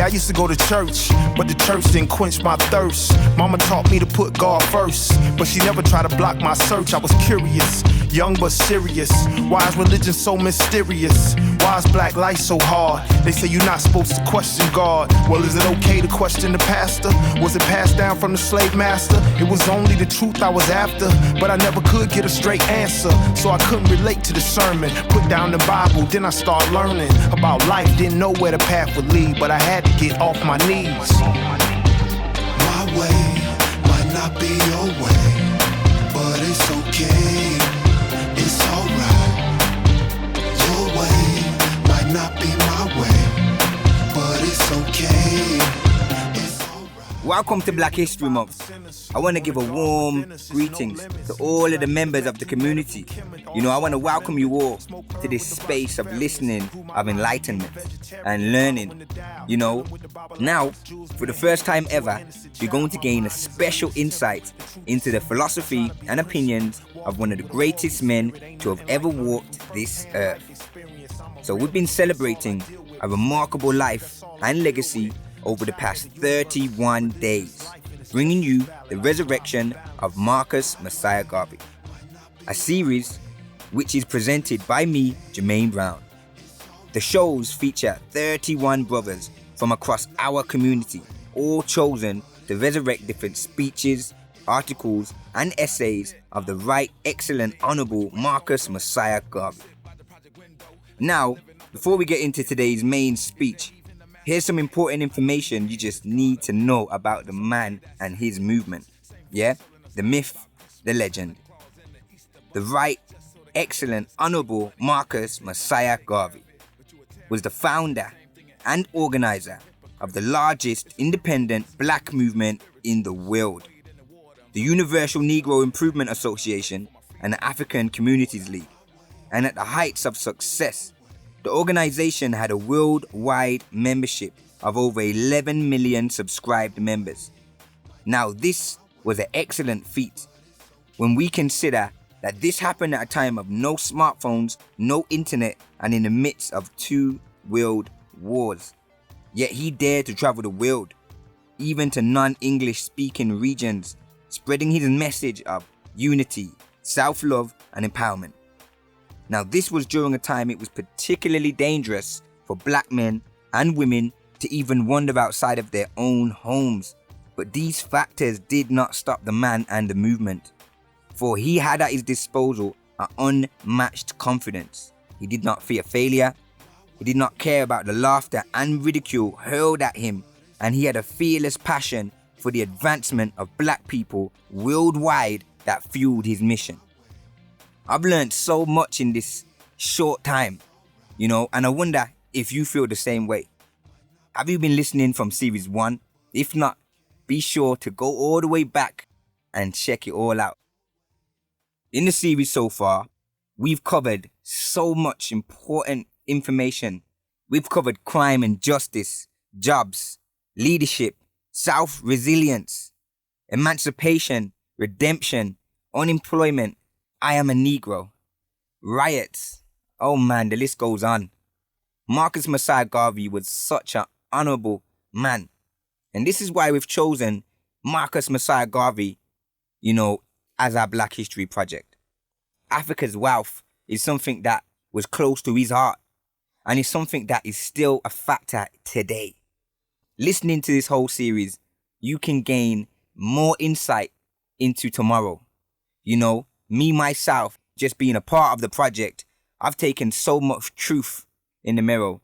I used to go to church, but the church didn't quench my thirst. Mama taught me to put God first, but she never tried to block my search. I was curious, young but serious. Why is religion so mysterious? Why is black life so hard? They say you're not supposed to question God. Well, is it okay to question the pastor? Was it passed down from the slave master? It was only the truth I was after, but I never could get a straight answer, so I couldn't relate to the sermon. Put down the Bible, then I started learning about life. Didn't know where the path would lead, but I had to get off my knees. My way might not be your way, but it's okay, it's alright. Your way might not be my way, but it's okay, it's alright. Welcome to Black History Month. I want to give a warm greetings to all of the members of the community. I want to welcome you all to this space of listening, of enlightenment and learning. Now, for the first time ever, you're going to gain a special insight into the philosophy and opinions of one of the greatest men to have ever walked this earth. So we've been celebrating a remarkable life and legacy over the past 31 days, bringing you the resurrection of Marcus Mosiah Garvey, a series which is presented by me, Jermaine Brown. The shows feature 31 brothers from across our community, all chosen to resurrect different speeches, articles, and essays of the Right Excellent Honourable Marcus Mosiah Garvey. Now, before we get into today's main speech, here's some important information you just need to know about the man and his movement. Yeah? The myth, the legend. The Right Excellent Honourable Marcus Mosiah Garvey was the founder and organizer of the largest independent black movement in the world, the Universal Negro Improvement Association and the African Communities League. And at the heights of success, the organization had a worldwide membership of over 11 million subscribed members. Now, this was an excellent feat when we consider that this happened at a time of no smartphones, no internet, and in the midst of 2 world wars. Yet he dared to travel the world, even to non-English speaking regions, spreading his message of unity, self-love, and empowerment. Now, this was during a time it was particularly dangerous for black men and women to even wander outside of their own homes. But these factors did not stop the man and the movement, for he had at his disposal an unmatched confidence. He did not fear failure. He did not care about the laughter and ridicule hurled at him, and he had a fearless passion for the advancement of black people worldwide that fueled his mission. I've learned so much in this short time, and I wonder if you feel the same way. Have you been listening from series 1? If not, be sure to go all the way back and check it all out. In the series so far, we've covered so much important information. We've covered crime and justice, jobs, leadership, self-resilience, emancipation, redemption, unemployment, I am a Negro, riots. Oh man, the list goes on. Marcus Mosiah Garvey was such an honourable man. And this is why we've chosen Marcus Mosiah Garvey, as our Black History Project. Africa's wealth is something that was close to his heart, and it's something that is still a factor today. Listening to this whole series, you can gain more insight into tomorrow. Me, myself, just being a part of the project, I've taken so much truth in the mirror.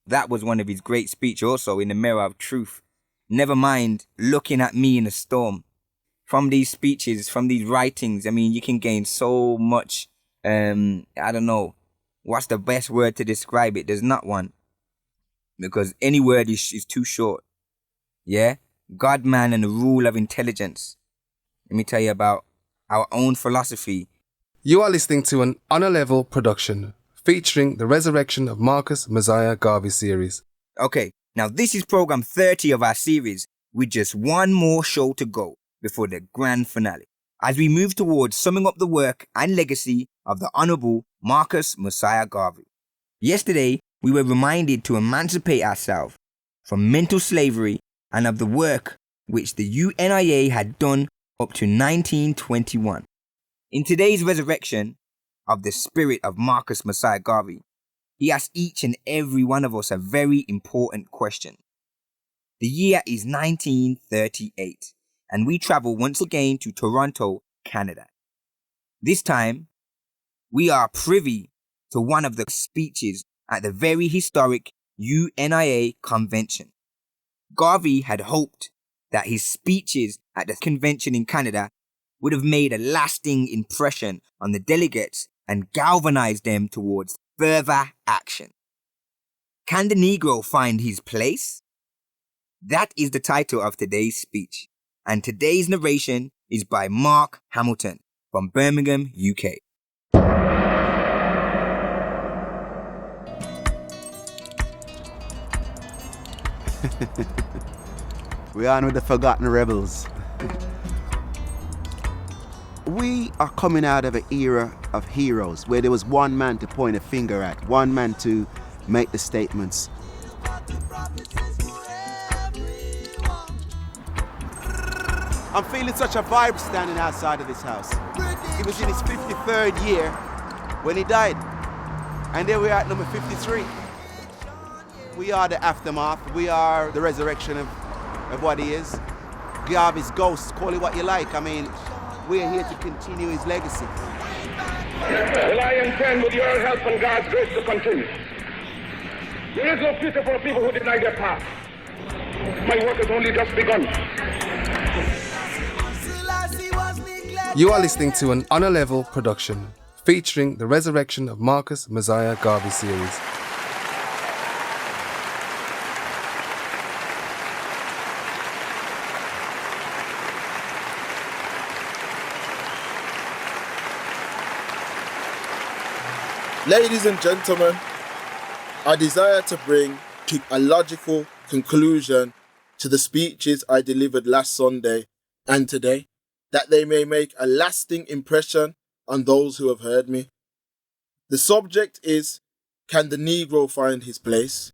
That was one of his great speeches also, in the mirror of truth. Never mind looking at me in a storm. From these speeches, from these writings, you can gain so much, I don't know, what's the best word to describe it? There's not one. Because any word is too short. Yeah? God, man, and the rule of intelligence. Let me tell you about our own philosophy. You are listening to an Honor Level production featuring the Resurrection of Marcus Mosiah Garvey series. Okay, now this is program 30 of our series, with just one more show to go before the grand finale, as we move towards summing up the work and legacy of the Honourable Marcus Mosiah Garvey. Yesterday, we were reminded to emancipate ourselves, from mental slavery and of the work which the UNIA had done up to 1921. In today's resurrection of the spirit of Marcus Mosiah Garvey, he asks each and every one of us a very important question. The year is 1938, and we travel once again to Toronto, Canada. This time, we are privy to one of the speeches at the very historic UNIA convention. Garvey had hoped that his speeches at the convention in Canada would have made a lasting impression on the delegates and galvanized them towards further action. Can the Negro find his place? That is the title of today's speech, and today's narration is by Mark Hamilton from Birmingham, UK. We're on with the forgotten rebels. We are coming out of an era of heroes where there was one man to point a finger at, one man to make the statements. I'm feeling such a vibe standing outside of this house. He was in his 53rd year when he died. And there we are at number 53. We are the aftermath. We are the resurrection of what he is. Garvey's ghost, call it what you like. I mean, we're here to continue his legacy. Well, I intend with your help and God's grace to continue. There is no future for people who deny their path. My work has only just begun. You are listening to an Honor Level production featuring the Resurrection of Marcus Mosiah Garvey series. Ladies and gentlemen, I desire to bring to a logical conclusion to the speeches I delivered last Sunday and today, that they may make a lasting impression on those who have heard me. The subject is, can the Negro find his place?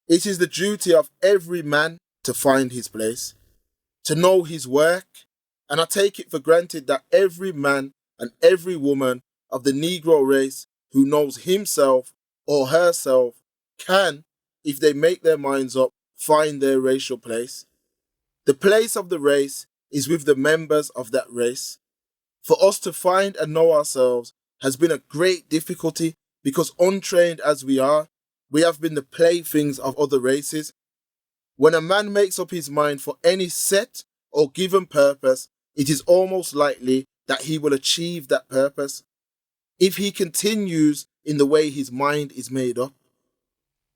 It is the duty of every man to find his place, to know his work, and I take it for granted that every man and every woman of the Negro race who knows himself or herself can, if they make their minds up, find their racial place. The place of the race is with the members of that race. For us to find and know ourselves has been a great difficulty because untrained as we are, we have been the playthings of other races. When a man makes up his mind for any set or given purpose, it is almost likely that he will achieve that purpose if he continues in the way his mind is made up.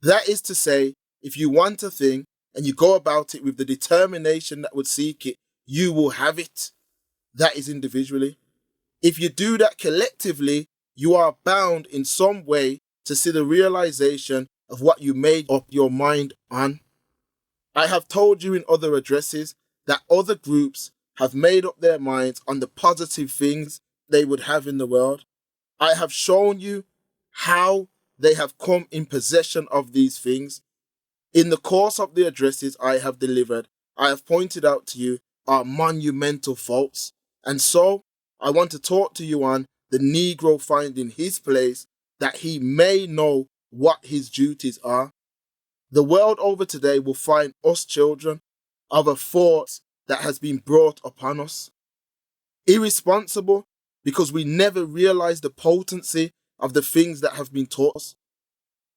That is to say, if you want a thing and you go about it with the determination that would seek it, you will have it. That is individually. If you do that collectively, you are bound in some way to see the realization of what you made up your mind on. I have told you in other addresses that other groups have made up their minds on the positive things they would have in the world. I have shown you how they have come in possession of these things. In the course of the addresses I have delivered, I have pointed out to you our monumental faults. And so, I want to talk to you on the Negro finding his place, that he may know what his duties are. The world over today will find us children of a force that has been brought upon us. Irresponsible because we never realize the potency of the things that have been taught us.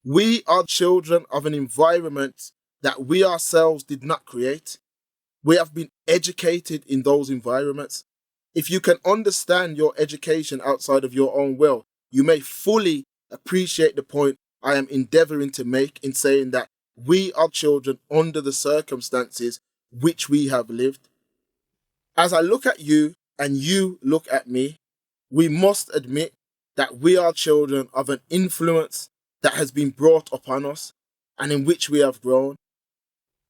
We are children of an environment that we ourselves did not create. We have been educated in those environments. If you can understand your education outside of your own will, you may fully appreciate the point I am endeavoring to make in saying that we are children under the circumstances which we have lived. As I look at you and you look at me, we must admit that we are children of an influence that has been brought upon us and in which we have grown.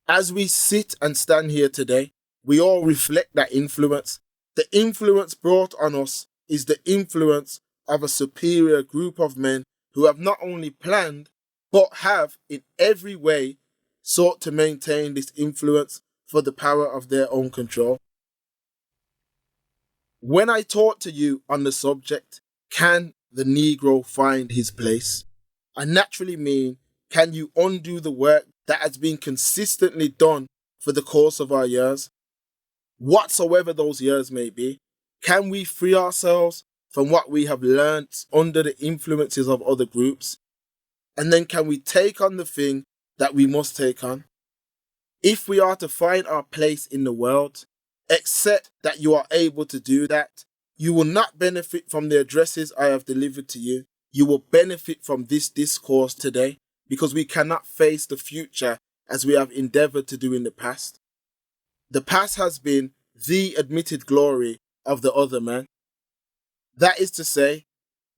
As we sit and stand here today, we all reflect that influence. The influence brought on us is the influence of a superior group of men who have not only planned, but have in every way sought to maintain this influence for the power of their own control. When I talk to you on the subject, can the Negro find his place? I naturally mean, can you undo the work that has been consistently done for the course of our years? Whatsoever those years may be, can we free ourselves from what we have learnt under the influences of other groups? And then can we take on the thing that we must take on? If we are to find our place in the world, accept that you are able to do that. You will not benefit from the addresses I have delivered to you. You will benefit from this discourse today, because we cannot face the future as we have endeavored to do in the past. The past has been the admitted glory of the other man. That is to say,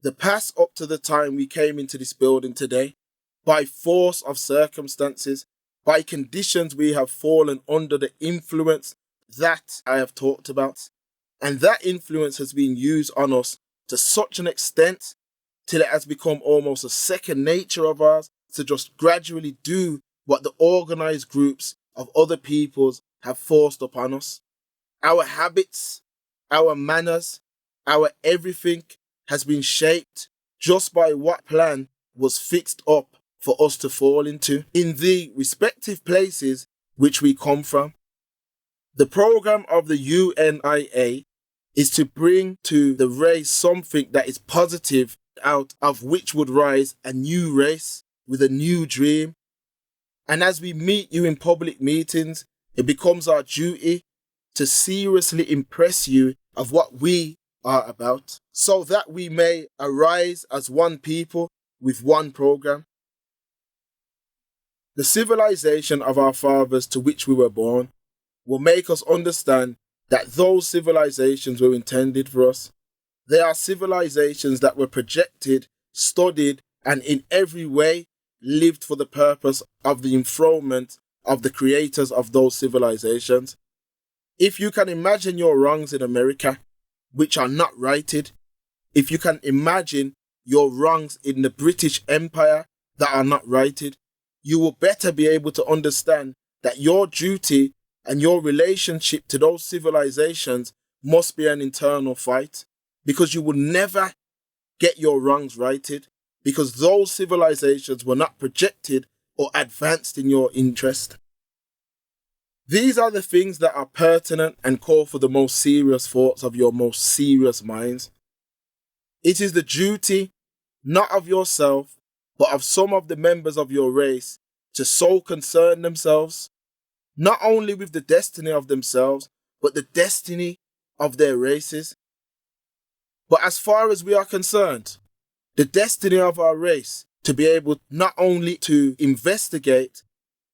the past up to the time we came into this building today, by force of circumstances, by conditions we have fallen under the influence that I have talked about. And that influence has been used on us to such an extent till it has become almost a second nature of ours to just gradually do what the organized groups of other peoples have forced upon us. Our habits, our manners, our everything has been shaped just by what plan was fixed up for us to fall into in the respective places which we come from. The program of the UNIA is to bring to the race something that is positive, out of which would rise a new race with a new dream. And as we meet you in public meetings, it becomes our duty to seriously impress you of what we are about, so that we may arise as one people with one program. The civilization of our fathers to which we were born will make us understand that those civilizations were intended for us. They are civilizations that were projected, studied, and in every way lived for the purpose of the enthronement of the creators of those civilizations. If you can imagine your wrongs in America, which are not righted, if you can imagine your wrongs in the British Empire that are not righted, you will better be able to understand that your duty and your relationship to those civilizations must be an internal fight, because you will never get your wrongs righted, because those civilizations were not projected or advanced in your interest. These are the things that are pertinent and call for the most serious thoughts of your most serious minds. It is the duty, not of yourself, but of some of the members of your race, to so concern themselves, not only with the destiny of themselves, but the destiny of their races. But as far as we are concerned, the destiny of our race to be able not only to investigate,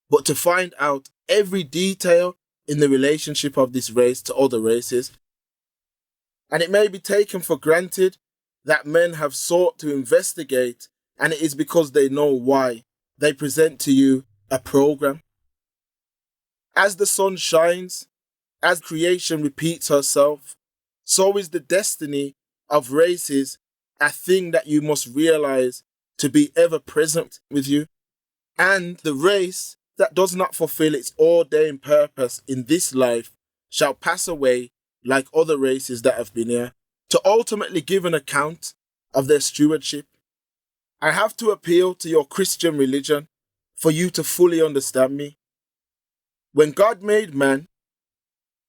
but to find out every detail in the relationship of this race to other races. And it may be taken for granted that men have sought to investigate, and it is because they know why they present to you a program. As the sun shines, as creation repeats herself, so is the destiny of races a thing that you must realize to be ever present with you. And the race that does not fulfill its ordained purpose in this life shall pass away like other races that have been here, to ultimately give an account of their stewardship. I have to appeal to your Christian religion for you to fully understand me. When God made man,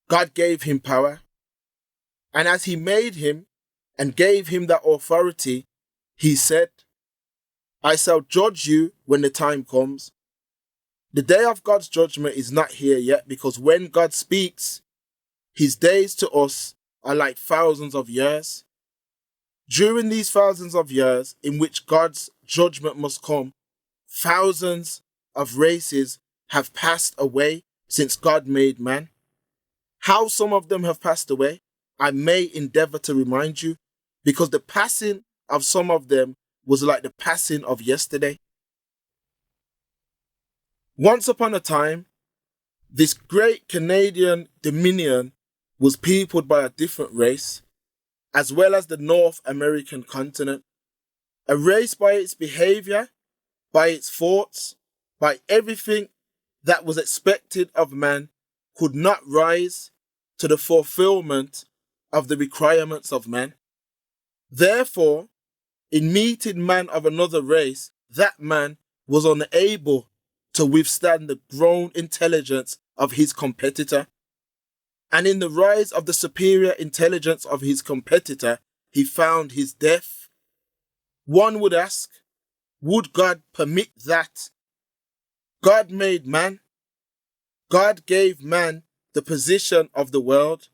God gave him power. And as he made him and gave him that authority, he said, I shall judge you when the time comes. The day of God's judgment is not here yet, because when God speaks, his days to us are like thousands of years. During these thousands of years in which God's judgment must come, thousands of races have passed away since God made man. How some of them have passed away, I may endeavor to remind you, because the passing of some of them was like the passing of yesterday. Once upon a time, this great Canadian dominion was peopled by a different race, as well as the North American continent. A race by its behavior, by its thoughts, by everything that was expected of man could not rise to the fulfillment of the requirements of man. Therefore, in meeting man of another race, that man was unable to withstand the grown intelligence of his competitor. And in the rise of the superior intelligence of his competitor, he found his death. One would ask, would God permit that? God made man. God gave man the position of the world.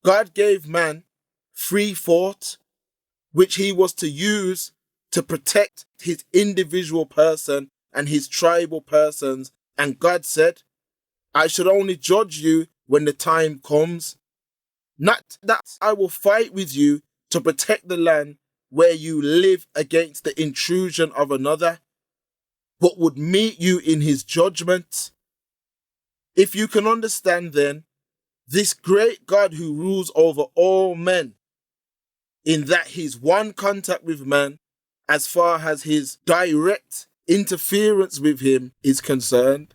God gave man free thought, which he was to use to protect his individual person and his tribal persons. And God said, I should only judge you when the time comes. Not that I will fight with you to protect the land where you live against the intrusion of another, but would meet you in his judgment. If you can understand then, this great God who rules over all men, in that his one contact with man, as far as his direct interference with him is concerned,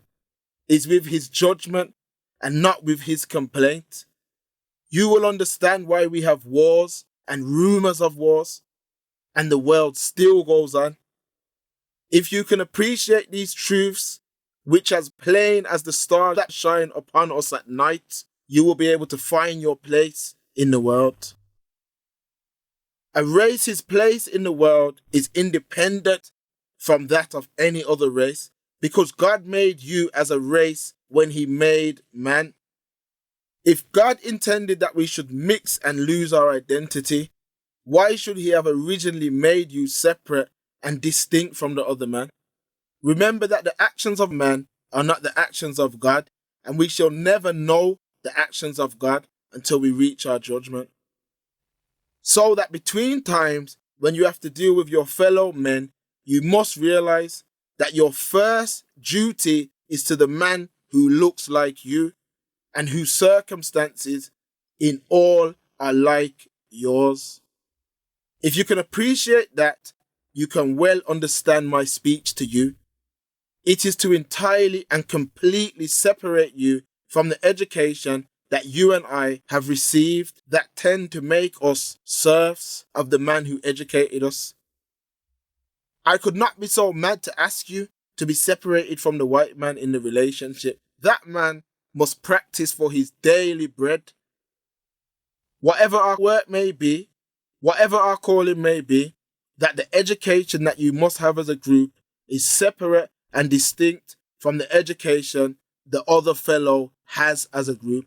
is with his judgment and not with his complaint. You will understand why we have wars and rumors of wars, and the world still goes on. If you can appreciate these truths, which as plain as the stars that shine upon us at night, you will be able to find your place in the world. A race's place in the world is independent from that of any other race, because God made you as a race when he made man. If God intended that we should mix and lose our identity, why should he have originally made you separate and distinct from the other man? Remember that the actions of man are not the actions of God, and we shall never know the actions of God until we reach our judgment. So that between times when you have to deal with your fellow men, you must realize that your first duty is to the man who looks like you and whose circumstances in all are like yours. If you can appreciate that, you can well understand my speech to you. It is to entirely and completely separate you from the education that you and I have received that tend to make us serfs of the man who educated us. I could not be so mad to ask you to be separated from the white man in the relationship. That man must practice for his daily bread. Whatever our work may be, whatever our calling may be, that the education that you must have as a group is separate and distinct from the education the other fellow has as a group.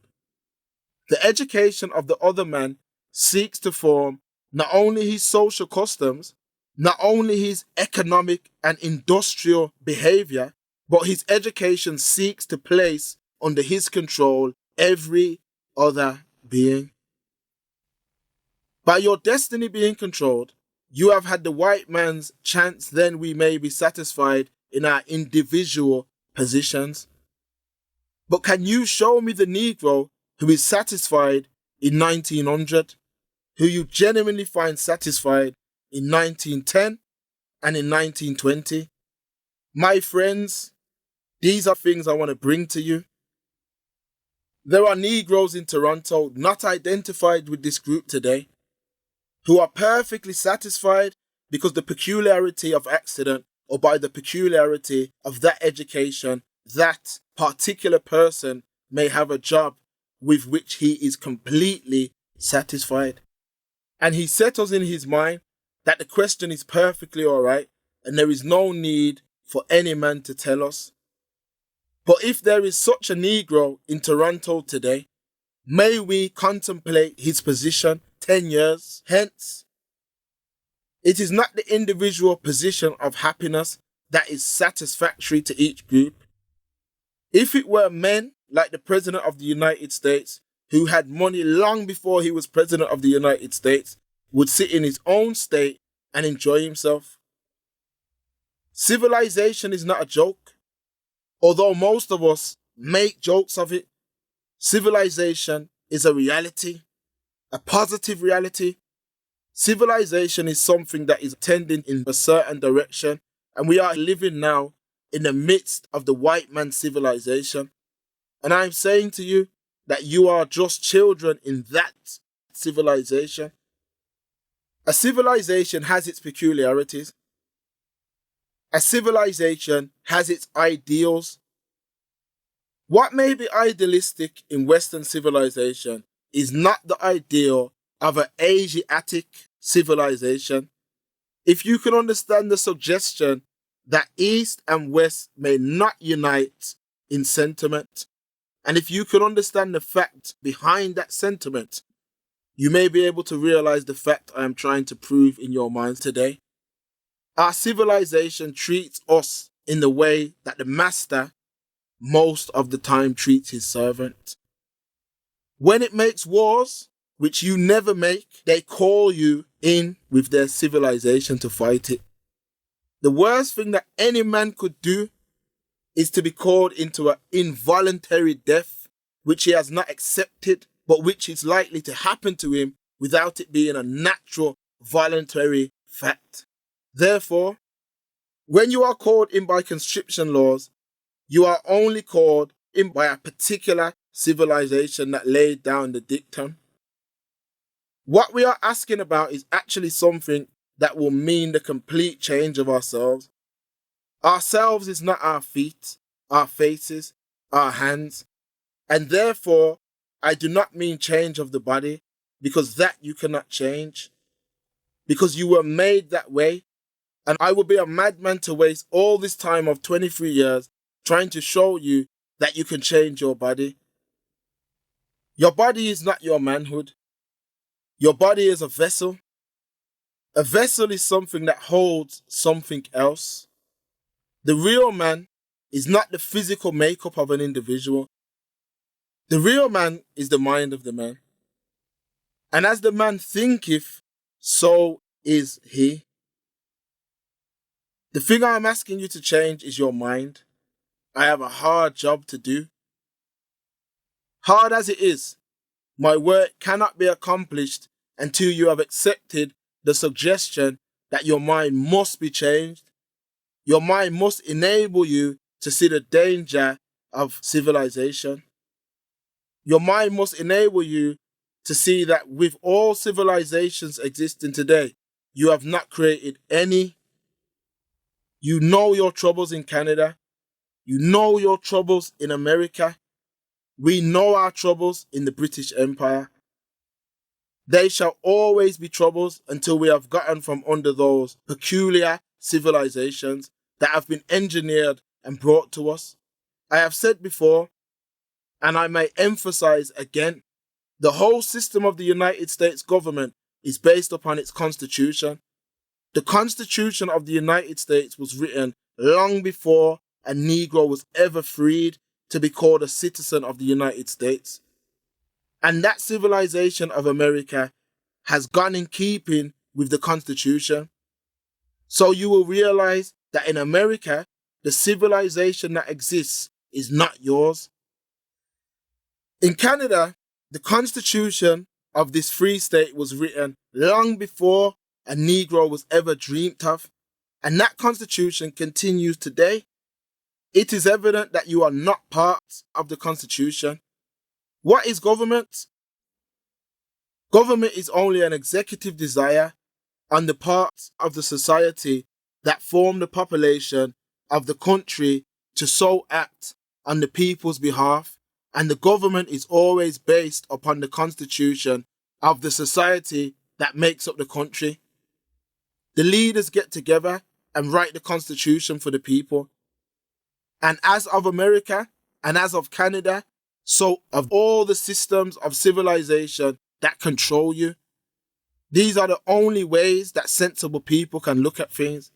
The education of the other man seeks to form not only his social customs, not only his economic and industrial behavior, but his education seeks to place under his control every other being. By your destiny being controlled, you have had the white man's chance, then we may be satisfied in our individual positions. But can you show me the Negro who is satisfied in 1900, who you genuinely find satisfied in 1910 and in 1920? My friends, these are things I want to bring to you. There are Negroes in Toronto not identified with this group today, who are perfectly satisfied because the peculiarity of accident or by the peculiarity of that education, that particular person may have a job with which he is completely satisfied. And he settles in his mind that the question is perfectly all right and there is no need for any man to tell us. But if there is such a Negro in Toronto today, may we contemplate his position 10 years hence. It is not the individual position of happiness that is satisfactory to each group. If it were men like the President of the United States, who had money long before he was President of the United States, would sit in his own state and enjoy himself. Civilization is not a joke. Although most of us make jokes of it, civilization is a reality, a positive reality. Civilization is something that is tending in a certain direction, and we are living now in the midst of the white man's civilization. And I'm saying to you that you are just children in that civilization. A civilization has its peculiarities. A civilization has its ideals. What may be idealistic in Western civilization is not the ideal of an Asiatic civilization. If you can understand the suggestion that East and West may not unite in sentiment, and if you can understand the fact behind that sentiment, you may be able to realize the fact I am trying to prove in your minds today. Our civilization treats us in the way that the master most of the time treats his servant. When it makes wars, which you never make, they call you in with their civilization to fight it. The worst thing that any man could do is to be called into an involuntary death, which he has not accepted, but which is likely to happen to him without it being a natural, voluntary fact. Therefore, when you are called in by conscription laws, you are only called in by a particular civilization that laid down the dictum. What we are asking about is actually something that will mean the complete change of ourselves. Ourselves is not our feet, our faces, our hands, and therefore I do not mean change of the body, because that you cannot change, because you were made that way, and I would be a madman to waste all this time of 23 years trying to show you that you can change your body. Your body is not your manhood. Your body is a vessel. A vessel is something that holds something else. The real man is not the physical makeup of an individual. The real man is the mind of the man. And as the man thinketh, so is he. The thing I'm asking you to change is your mind. I have a hard job to do. Hard as it is, my work cannot be accomplished until you have accepted the suggestion that your mind must be changed. Your mind must enable you to see the danger of civilization. Your mind must enable you to see that with all civilizations existing today, you have not created any. You know your troubles in Canada. You know your troubles in America. We know our troubles in the British Empire. They shall always be troubles until we have gotten from under those peculiar civilizations that have been engineered and brought to us. I have said before, and I may emphasize again, the whole system of the United States government is based upon its constitution. The Constitution of the United States was written long before a Negro was ever freed to be called a citizen of the United States. And that civilization of America has gone in keeping with the Constitution. So you will realize that in America, the civilization that exists is not yours. In Canada, the Constitution of this free state was written long before a Negro was ever dreamt of, and that Constitution continues today. It is evident that you are not part of the Constitution. What is government? Government is only an executive desire on the part of the society that form the population of the country to so act on the people's behalf, and the government is always based upon the constitution of the society that makes up the country. The leaders get together and write the constitution for the people. And as of America and as of Canada, so of all the systems of civilization that control you, these are the only ways that sensible people can look at things.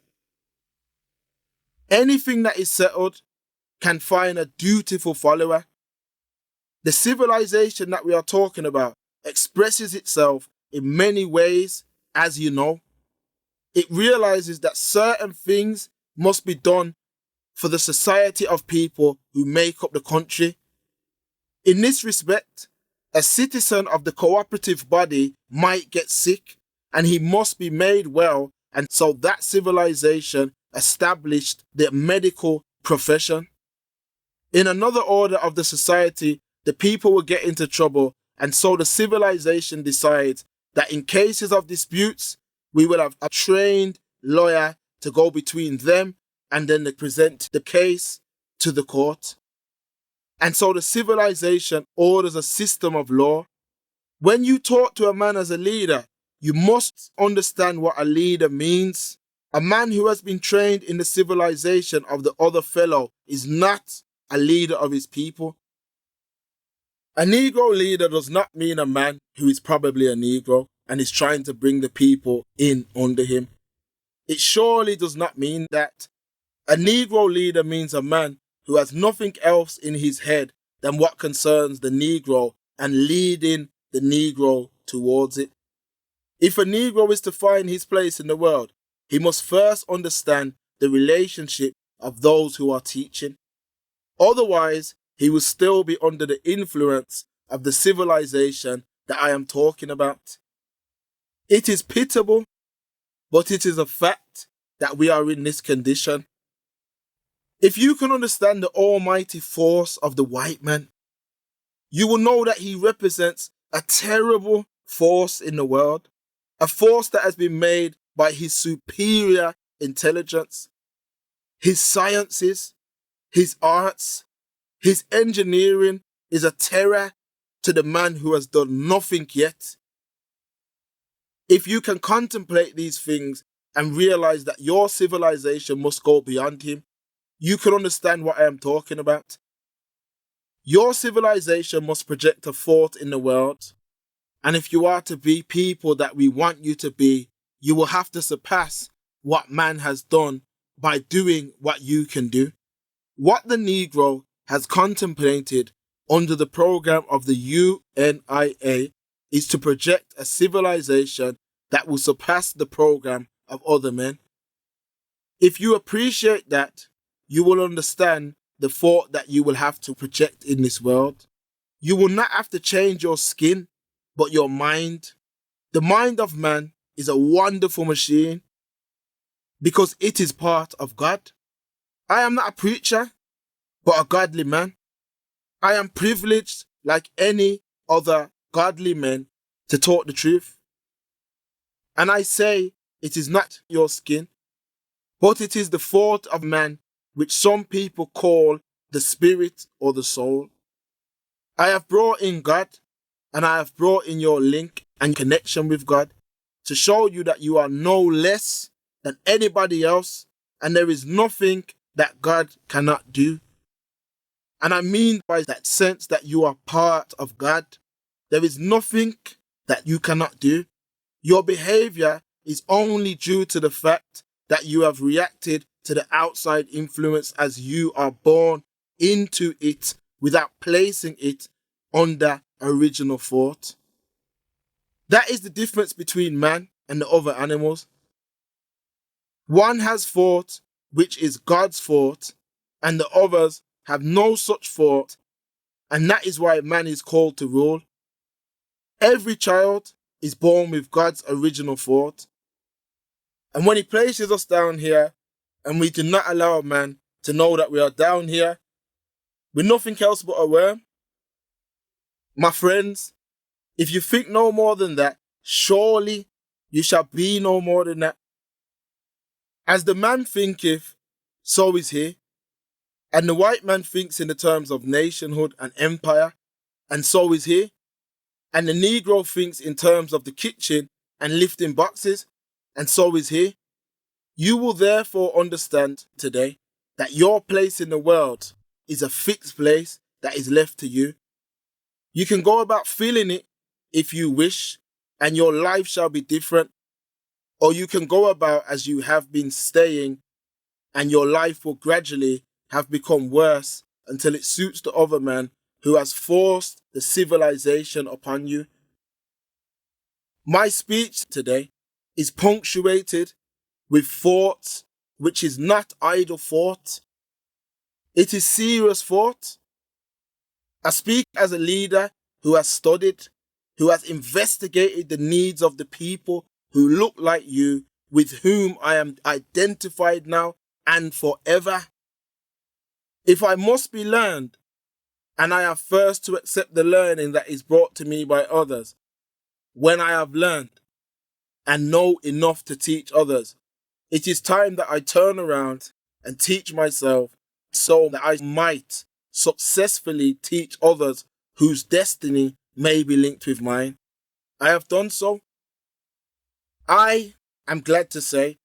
Anything that is settled can find a dutiful follower. The civilization that we are talking about expresses itself in many ways, as you know. It realizes that certain things must be done for the society of people who make up the country. In this respect, a citizen of the cooperative body might get sick and he must be made well, and so that civilization established the medical profession. In another order of the society, the people will get into trouble, and so the civilization decides that in cases of disputes, we will have a trained lawyer to go between them, and then they present the case to the court. And so the civilization orders a system of law. When you talk to a man as a leader, you must understand what a leader means. A man who has been trained in the civilization of the other fellow is not a leader of his people. A Negro leader does not mean a man who is probably a Negro and is trying to bring the people in under him. It surely does not mean that. A Negro leader means a man who has nothing else in his head than what concerns the Negro and leading the Negro towards it. If a Negro is to find his place in the world, he must first understand the relationship of those who are teaching. Otherwise, he will still be under the influence of the civilization that I am talking about. It is pitiable, but it is a fact that we are in this condition. If you can understand the almighty force of the white man, you will know that he represents a terrible force in the world, a force that has been made by his superior intelligence, his sciences, his arts, his engineering is a terror to the man who has done nothing yet. If you can contemplate these things and realize that your civilization must go beyond him, you can understand what I am talking about. Your civilization must project a thought in the world, and if you are to be people that we want you to be, you will have to surpass what man has done by doing what you can do. What the Negro has contemplated under the program of the UNIA is to project a civilization that will surpass the program of other men. If you appreciate that, you will understand the thought that you will have to project in this world. You will not have to change your skin, but your mind. The mind of man is a wonderful machine because it is part of God. I am not a preacher, but a godly man. I am privileged like any other godly man to talk the truth. And I say it is not your skin, but it is the thought of man, which some people call the spirit or the soul. I have brought in God, and I have brought in your link and connection with God to show you that you are no less than anybody else, and there is nothing that God cannot do. And I mean by that sense that you are part of God. There is nothing that you cannot do. Your behavior is only due to the fact that you have reacted to the outside influence as you are born into it without placing it under original thought. That is the difference between man and the other animals. One has thought, which is God's thought, and the others have no such thought, and that is why man is called to rule. Every child is born with God's original thought, and when he places us down here, and we do not allow man to know that we are down here with nothing else but a worm, my friends, if you think no more than that, surely you shall be no more than that. As the man thinketh, so is he. And the white man thinks in the terms of nationhood and empire, and so is he. And the Negro thinks in terms of the kitchen and lifting boxes, and so is he. You will therefore understand today that your place in the world is a fixed place that is left to you. You can go about filling it if you wish, and your life shall be different. Or you can go about as you have been staying, and your life will gradually have become worse until it suits the other man who has forced the civilization upon you. My speech today is punctuated with thoughts which is not idle thought. It is serious thought. I speak as a leader who has studied, who has investigated the needs of the people who look like you, with whom I am identified now and forever. If I must be learned, and I have first to accept the learning that is brought to me by others, when I have learned and know enough to teach others, it is time that I turn around and teach myself so that I might successfully teach others whose destiny may be linked with mine. I have done so. I am glad to say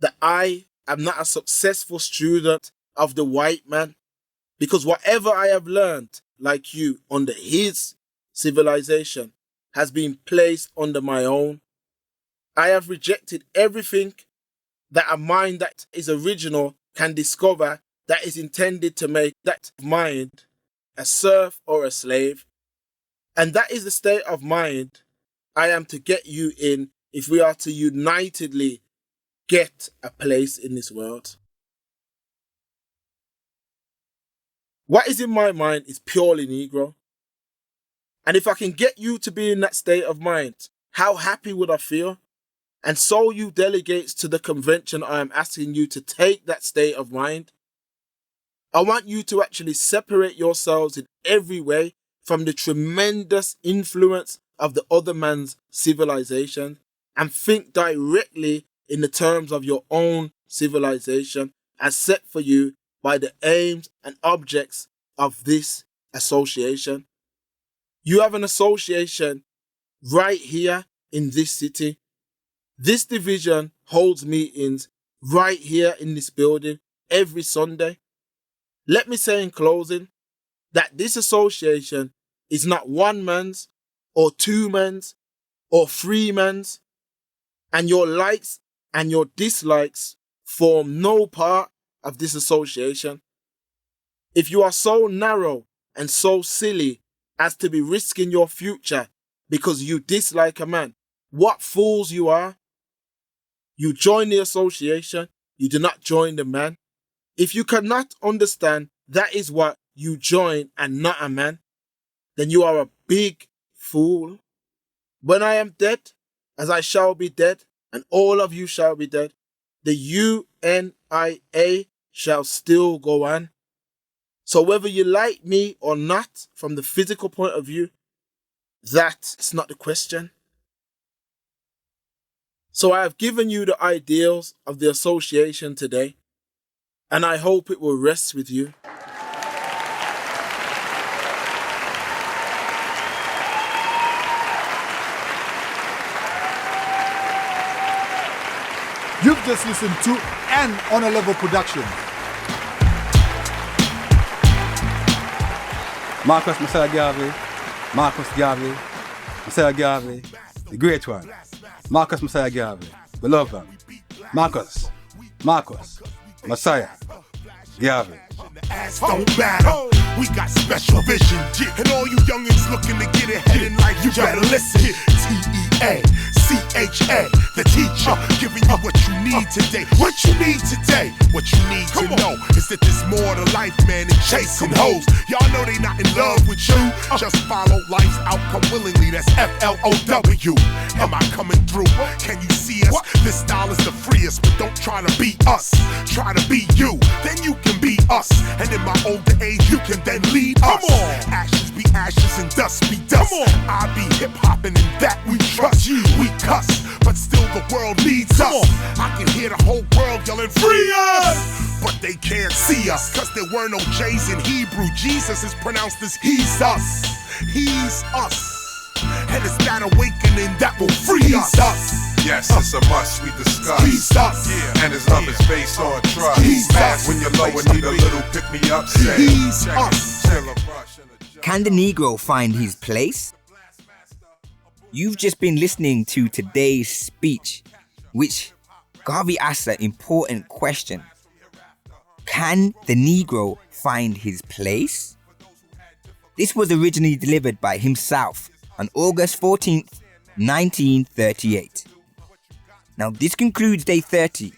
that I am not a successful student of the white man, because whatever I have learned, like you, under his civilization, has been placed under my own. I have rejected everything that a mind that is original can discover that is intended to make that mind a serf or a slave. And that is the state of mind I am to get you in if we are to unitedly get a place in this world. What is in my mind is purely Negro. And if I can get you to be in that state of mind, how happy would I feel? And so you delegates to the convention, I am asking you to take that state of mind. I want you to actually separate yourselves in every way from the tremendous influence of the other man's civilization and think directly in the terms of your own civilization as set for you by the aims and objects of this association. You have an association right here in this city. This division holds meetings right here in this building every Sunday. Let me say in closing that this association is not one man's or two men's or three men's, and your likes and your dislikes form no part of this association. If you are so narrow and so silly as to be risking your future because you dislike a man, what fools you are. You join the association, you do not join the man. If you cannot understand that is what you join and not a man, then you are a big fool. When I am dead, as I shall be dead, and all of you shall be dead, the UNIA shall still go on. So whether you like me or not, from the physical point of view, that's not the question. So I have given you the ideals of the association today, and I hope it will rest with you. You've just listened to an On a Level production. Mosiah Garvey, Garvey, Mosiah Garvey, the great one. Mosiah Garvey, we love him. Mosiah Garvey. Ass don't matter. We got special vision, and all you youngins looking to get ahead in life, you better listen. TEACHA, the teacher, giving you what you need today. What you need today, what you need to know is that there's more to life, man, than chasing hoes. Y'all know they not in love with you. Just follow life's outcome willingly. That's FLOW. Am I coming through? Can you see us? This style is the freest, but don't try to be us. Try to be you, then you can be us. And in my older age, you can then lead us. Ashes be ashes and dust be dust. I be hip hopping and that we trust. We cuss, but still the world needs us. I can hear the whole world yelling, free us! But they can't see us, cause there were no J's in Hebrew. Jesus is pronounced as he's us. He's us. And it's that awakening that will free us. Yes, it's a must we discuss. He's us. Yeah. And his love is based on trust. He's us. When you're low and need a little pick me up, say he's us. Can the Negro find his place? You've just been listening to today's speech, which Garvey asked an important question. Can the Negro find his place? This was originally delivered by himself on August 14th, 1938. Now this concludes day 30,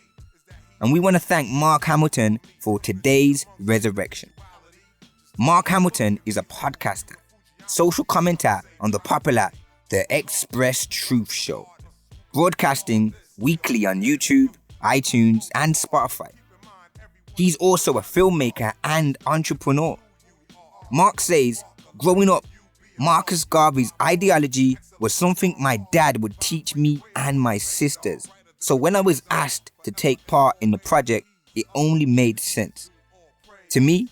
and we want to thank Mark Hamilton for today's resurrection. Mark Hamilton is a podcaster, social commentator on the popular The Express Truth Show, broadcasting weekly on YouTube, iTunes, and Spotify. He's also a filmmaker and entrepreneur. Mark says, growing up, Marcus Garvey's ideology was something my dad would teach me and my sisters. So when I was asked to take part in the project, it only made sense. To me,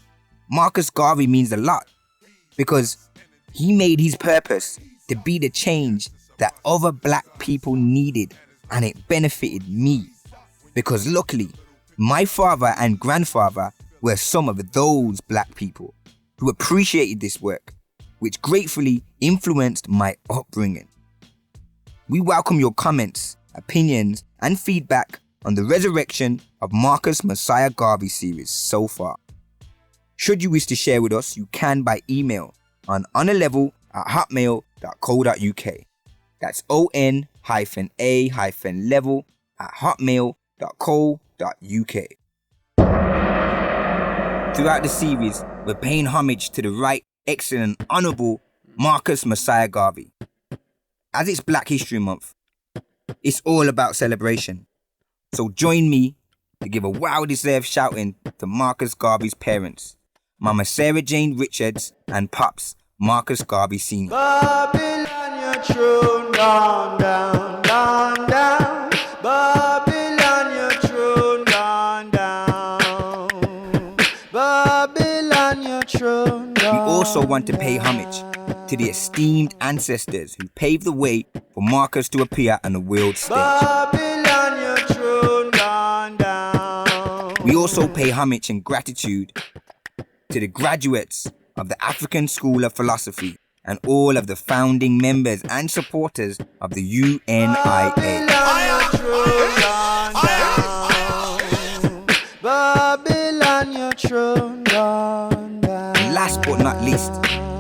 Marcus Garvey means a lot because he made his purpose to be the change that other black people needed, and it benefited me because luckily, my father and grandfather were some of those black people who appreciated this work, which gratefully influenced my upbringing. We welcome your comments, opinions, and feedback on the Resurrection of Marcus Mosiah Garvey series so far. Should you wish to share with us, you can by email on onalevel@hotmail.co.uk. That's on-a-level@hotmail.co.uk. Throughout the series, we're paying homage to the right, excellent, honourable Marcus Mosiah Garvey. As it's Black History Month, it's all about celebration. So join me to give a well-deserved shouting to Marcus Garvey's parents, Mama Sarah Jane Richards and Pops Marcus Garvey Sr. Babylon, your throne gone down, down, down. Babylon, your throne gone down. Babylon, your throne gone. We also want to pay homage to the esteemed ancestors who paved the way for Marcus to appear on the world stage. Babylon, your throne gone down. We also pay homage and gratitude to the graduates of the African School of Philosophy and all of the founding members and supporters of the UNIA. Babylon, your throne gone down. And last but not least,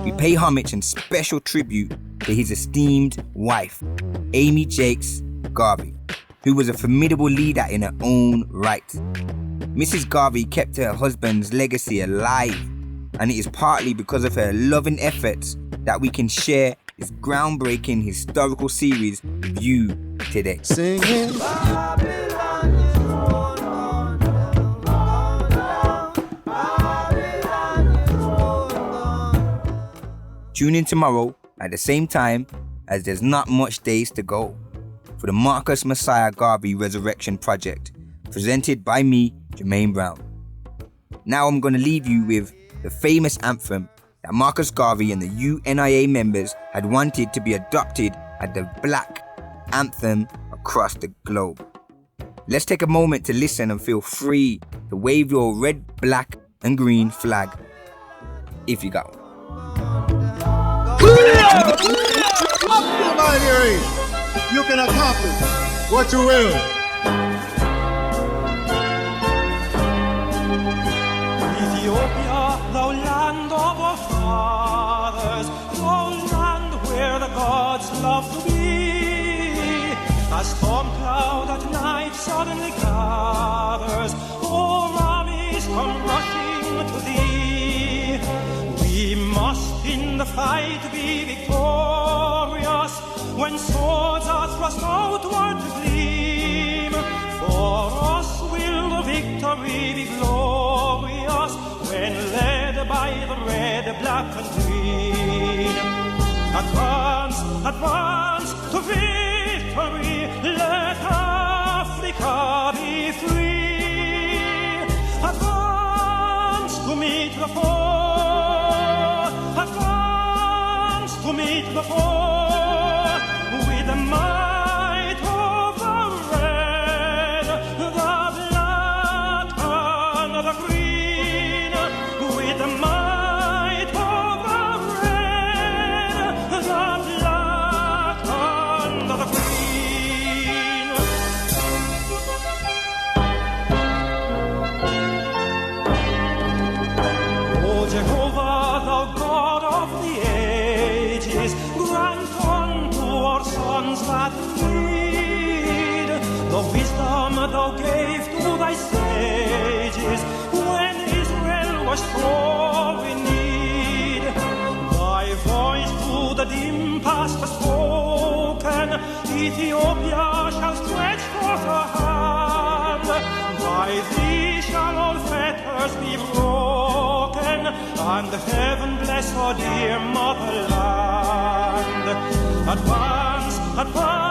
we pay homage and special tribute to his esteemed wife, Amy Jakes Garvey, who was a formidable leader in her own right. Mrs. Garvey kept her husband's legacy alive, and it is partly because of her loving efforts that we can share this groundbreaking historical series with you today. Singing. Tune in tomorrow at the same time, as there's not much days to go, for the Marcus Mosiah Garvey Resurrection Project, presented by me, Jermaine Brown. Now I'm going to leave you with the famous anthem that Marcus Garvey and the UNIA members had wanted to be adopted as the black anthem across the globe. Let's take a moment to listen and feel free to wave your red, black, and green flag, if you got one. You can accomplish what you will. Ethiopia, thou land of our fathers, thou land where the gods love to be. A storm cloud at night suddenly gathers, all armies come rushing to thee. We must in the fight be victorious, when swords are thrust outward to gleam. For us will the victory be glorious, when led by the red, black, and green. Advance, advance to victory, let Africa be free. Advance to meet the foe, advance to meet the foe, with the might of the red, the black, and the green, with the might of the red, the black, and the green. O Jehovah, thou God of the ages, grant unto our sons that need the wisdom thou gave to thy sages when Israel was sore in need. Thy voice to the dim past has spoken, Ethiopia shall stretch forth her hand. By thee shall all fetters curse be broken, and heaven bless our dear motherland. Advance, advance.